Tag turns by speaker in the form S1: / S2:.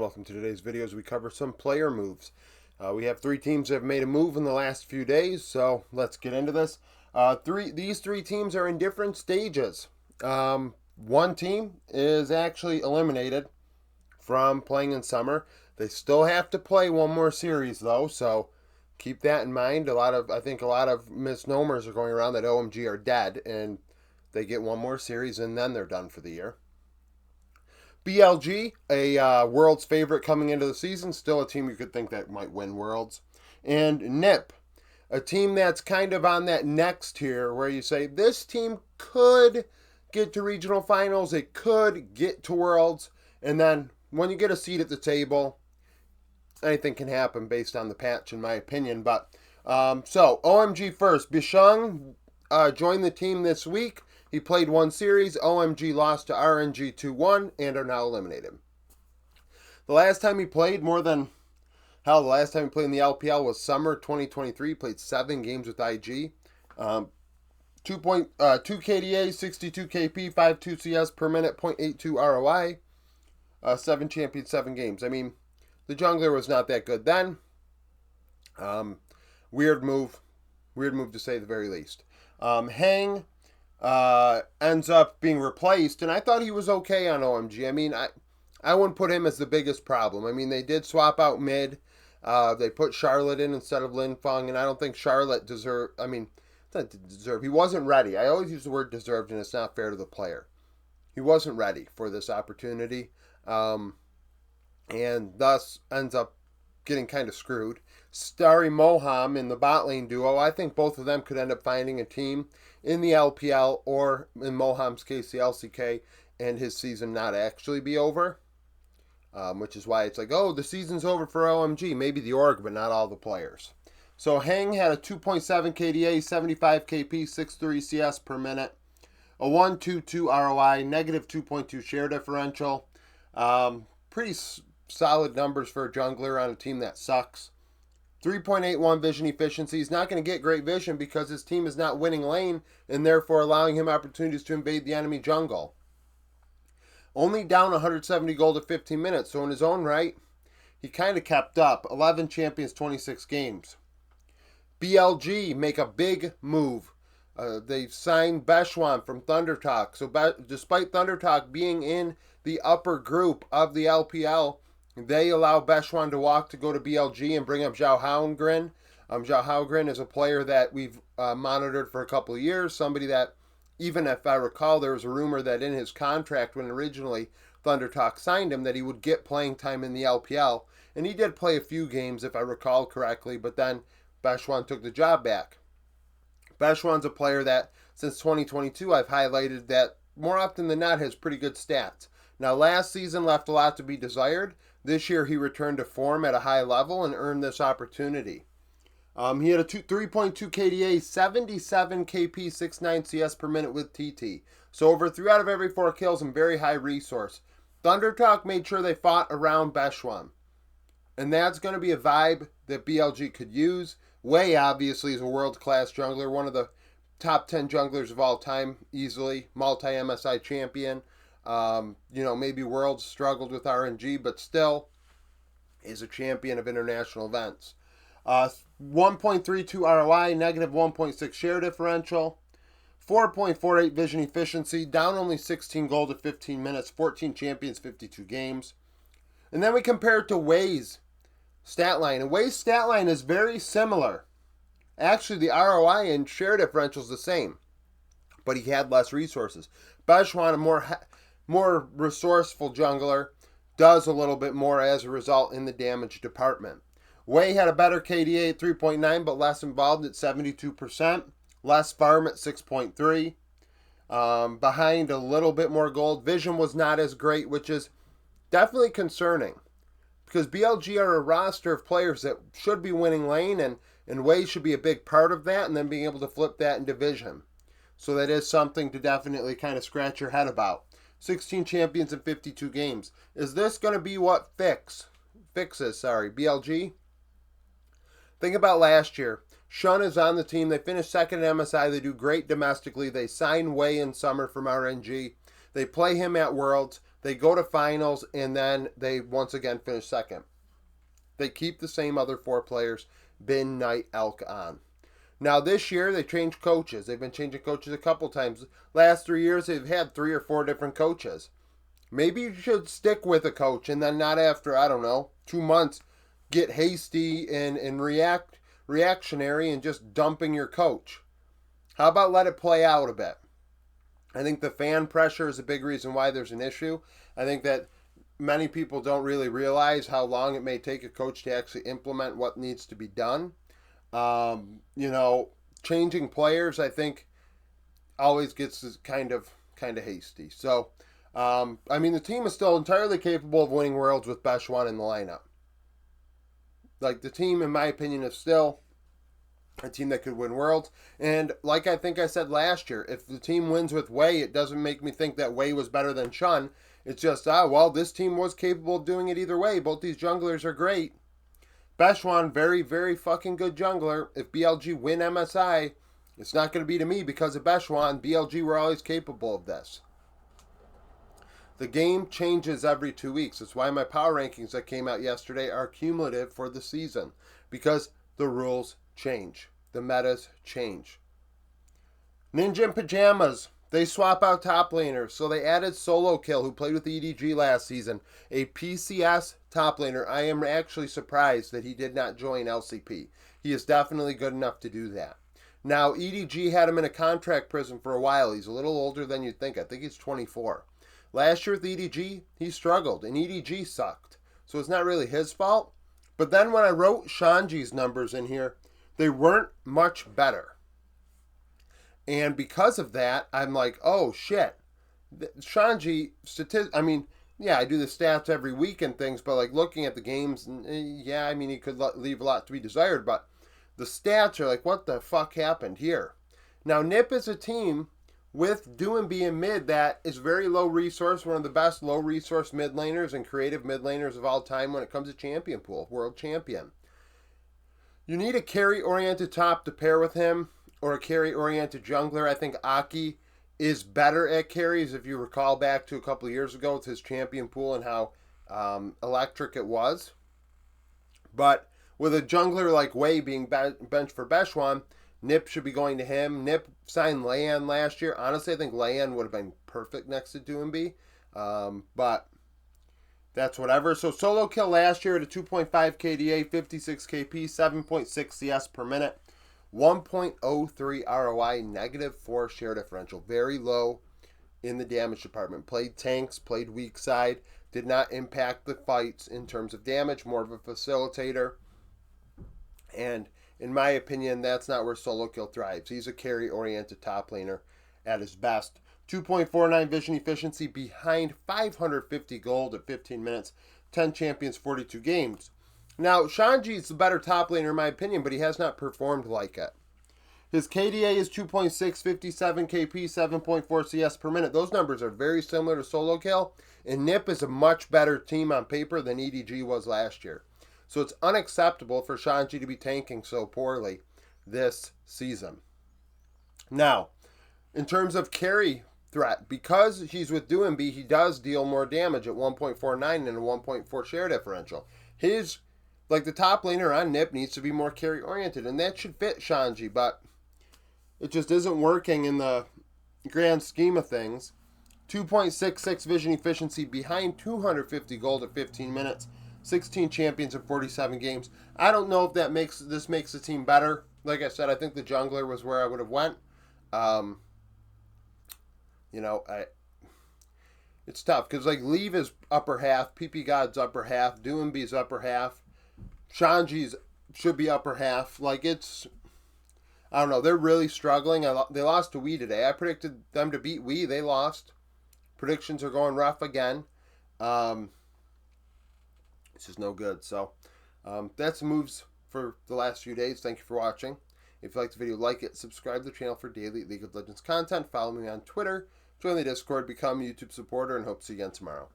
S1: welcome to today's video as we cover some player moves. We have three teams that have made a move in the last few days, so let's get into this. These three teams are in different stages. One team is actually eliminated from playing in summer. They still have to play one more series though, so keep that in mind. I think a lot of misnomers are going around that OMG are dead and they get one more series and then they're done for the year. BLG, a World's favorite coming into the season, still a team you could think that might win Worlds. And NIP, a team that's kind of on that next tier where you say this team could get to regional finals, it could get to Worlds, and then when you get a seat at the table, anything can happen based on the patch, in my opinion. But so OMG first, Bishang joined the team this week. He played one series. OMG lost to RNG 2-1 and are now eliminated. The last time he played the last time he played in the LPL was summer 2023. He played 7 games with IG. 2 KDA, 62 KP, 5.2 CS per minute, 0.82 ROI. 7 champions, 7 games. I mean, the jungler was not that good then. Weird move to say the very least. Hang ends up being replaced, and I thought he was okay on OMG. I mean, I wouldn't put him as the biggest problem. I mean, they did swap out mid. They put Charlotte in instead of Lin Feng, and I don't think Charlotte deserved. I mean, not deserve. He wasn't ready. I always use the word deserved, and it's not fair to the player. He wasn't ready for this opportunity, and thus ends up getting kind of screwed. Starry Moham in the bot lane duo, I think both of them could end up finding a team in the LPL or, in Moham's case, the LCK, and his season not actually be over. Which is why it's like, oh, the season's over for OMG. Maybe the org, but not all the players. So Hang had a 2.7 KDA, 75 KP, 6.3 CS per minute, a 1.22 ROI, negative 2.2 share differential. Pretty solid numbers for a jungler on a team that sucks. 3.81 vision efficiency. He's not going to get great vision because his team is not winning lane and therefore allowing him opportunities to invade the enemy jungle. Only down 170 gold at 15 minutes, so in his own right, he kind of kept up. 11 champions, 26 games. BLG make a big move. They've signed Beshwan from Thunder Talk. So despite Thunder Talk being in the upper group of the LPL, they allow Beshwan to walk to go to BLG and bring up Zhao Haugren. Zhao Haugren is a player that we've monitored for a couple of years. Somebody that, even if I recall, there was a rumor that in his contract when originally Thunder Talk signed him that he would get playing time in the LPL. And he did play a few games if I recall correctly, but then Beshwan took the job back. Beshwan's a player that since 2022 I've highlighted that more often than not has pretty good stats. Now last season left a lot to be desired. This year he returned to form at a high level and earned this opportunity. He had a 3.2 KDA, 77 KP, 6.9 CS per minute with TT. So over 3 out of every 4 kills and very high resource. Thunder Talk made sure they fought around Beshwan. And that's going to be a vibe that BLG could use. Wei obviously is a world-class jungler, one of the top 10 junglers of all time, easily. Multi-MSI champion. Maybe Worlds struggled with RNG, but still is a champion of international events. 1.32 ROI, negative 1.6 share differential, 4.48 vision efficiency, down only 16 gold at 15 minutes, 14 champions, 52 games. And then we compare it to Wei's stat line. And Wei's stat line is very similar. Actually, the ROI and share differential is the same, but he had less resources. Beshwan, a more resourceful jungler, does a little bit more as a result in the damage department. Wei had a better KDA at 3.9, but less involved at 72%. Less farm at 6.3. Behind a little bit more gold. Vision was not as great, which is definitely concerning. Because BLG are a roster of players that should be winning lane, and Wei should be a big part of that, and then being able to flip that into vision. So that is something to definitely kind of scratch your head about. 16 champions in 52 games. Is this going to be what fixes BLG? Think about last year. Shun is on the team. They finished second at MSI. They do great domestically. They sign Wei in summer from RNG. They play him at Worlds. They go to finals, and then they once again finish second. They keep the same other 4 players, Bin, Knight, Elk on. Now this year they changed coaches. They've been changing coaches a couple times. Last 3 years they've had 3 or 4 different coaches. Maybe you should stick with a coach and then not after, I don't know, 2 months get hasty and reactionary and just dumping your coach. How about let it play out a bit? I think the fan pressure is a big reason why there's an issue. I think that many people don't really realize how long it may take a coach to actually implement what needs to be done. Changing players, I think, always gets kind of hasty. So, the team is still entirely capable of winning Worlds with Bechuan in the lineup. Like, the team, in my opinion, is still a team that could win Worlds. And like I think I said last year, if the team wins with Wei, it doesn't make me think that Wei was better than Chun. It's just, this team was capable of doing it either way. Both these junglers are great. Bechuan, very, very fucking good jungler. If BLG win MSI, it's not going to be to me because of Bechuan. BLG were always capable of this. The game changes every 2 weeks. That's why my power rankings that came out yesterday are cumulative for the season. Because the rules change. The metas change. Ninja in Pajamas. They swap out top laners. So they added Solo Kill, who played with EDG last season. A PCS top laner. I am actually surprised that he did not join LCP. He is definitely good enough to do that. Now, EDG had him in a contract prison for a while. He's a little older than you'd think. I think he's 24. Last year with EDG, he struggled, and EDG sucked. So it's not really his fault. But then when I wrote Shanji's numbers in here, they weren't much better. And because of that, I'm like, oh, shit. Shanji, I do the stats every week and things, but like looking at the games, he could leave a lot to be desired, but the stats are like, what the fuck happened here? Now, NiP is a team with Doumbé in mid that is very low resource, one of the best low resource mid laners and creative mid laners of all time when it comes to champion pool, world champion. You need a carry-oriented top to pair with him, or a carry-oriented jungler. I think Aki is better at carries, if you recall back to a couple of years ago with his champion pool and how electric it was. But with a jungler like Wei being benched for Bechuan, NiP should be going to him. NiP signed Layan last year. Honestly, I think Layan would have been perfect next to Doumbé. But that's whatever. So Solo Kill last year at a 2.5 KDA, 56 KP, 7.6 CS per minute. 1.03 ROI, -4 share differential. Very low in the damage department. Played tanks, played weak side. Did not impact the fights in terms of damage. More of a facilitator. And in my opinion, that's not where Solo Kill thrives. He's a carry-oriented top laner at his best. 2.49 vision efficiency behind 550 gold at 15 minutes. 10 champions, 42 games. Now, Shanji's the better top laner in my opinion, but he has not performed like it. His KDA is 2.6, 57 KP, 7.4 CS per minute. Those numbers are very similar to Solo Kill, and NiP is a much better team on paper than EDG was last year. So it's unacceptable for Shanji to be tanking so poorly this season. Now, in terms of carry threat, because he's with Doumbé, he does deal more damage at 1.49 and a 1.4 share differential. The top laner on NiP needs to be more carry-oriented, and that should fit Shanji, but it just isn't working in the grand scheme of things. 2.66 vision efficiency behind 250 gold at 15 minutes, 16 champions in 47 games. I don't know if this makes the team better. Like I said, I think the jungler was where I would have went. It's tough, because Leave is upper half, PP God's upper half, Doumbé's upper half, Shanji's should be upper half. I don't know. They're really struggling. They lost to Wii today. I predicted them to beat Wii. They lost. Predictions are going rough again. This is no good. So that's moves for the last few days. Thank you for watching. If you liked the video, like it. Subscribe to the channel for daily League of Legends content. Follow me on Twitter. Join the Discord. Become a YouTube supporter. And hope to see you again tomorrow.